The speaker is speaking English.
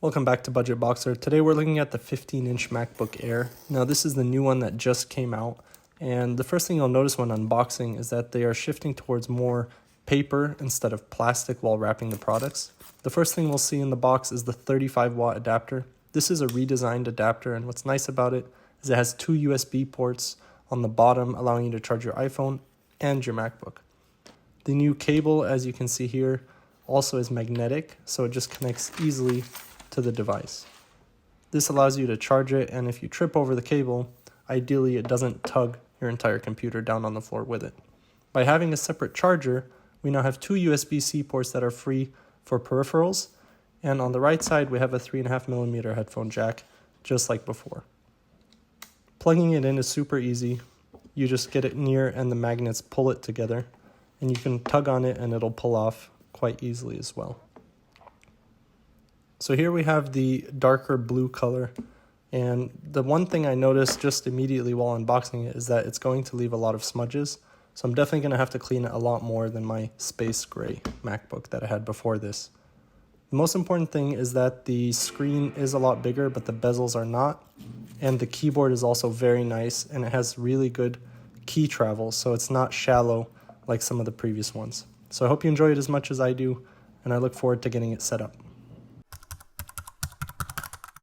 Welcome back to Budget Boxer. Today we're looking at the 15-inch MacBook Air. Now this is the new one that just came out, and the first thing you'll notice when unboxing is that they are shifting towards more paper instead of plastic while wrapping the products. The first thing we'll see in the box is the 35-watt adapter. This is a redesigned adapter, and what's nice about it is it has two USB ports on the bottom allowing you to charge your iPhone and your MacBook. The new cable, as you can see here, also is magnetic, so it just connects easily to the device. This allows you to charge it, and if you trip over the cable, ideally it doesn't tug your entire computer down on the floor with it. By having a separate charger, we now have two USB-C ports that are free for peripherals, and on the right side we have a 3.5mm headphone jack, just like before. Plugging it in is super easy. You just get it near and the magnets pull it together, and you can tug on it and it'll pull off quite easily as well. So here we have the darker blue color, and the one thing I noticed just immediately while unboxing it is that it's going to leave a lot of smudges, so I'm definitely going to have to clean it a lot more than my space gray MacBook that I had before this. The most important thing is that the screen is a lot bigger, but the bezels are not, and the keyboard is also very nice, and it has really good key travel, so it's not shallow like some of the previous ones. So I hope you enjoy it as much as I do, and I look forward to getting it set up.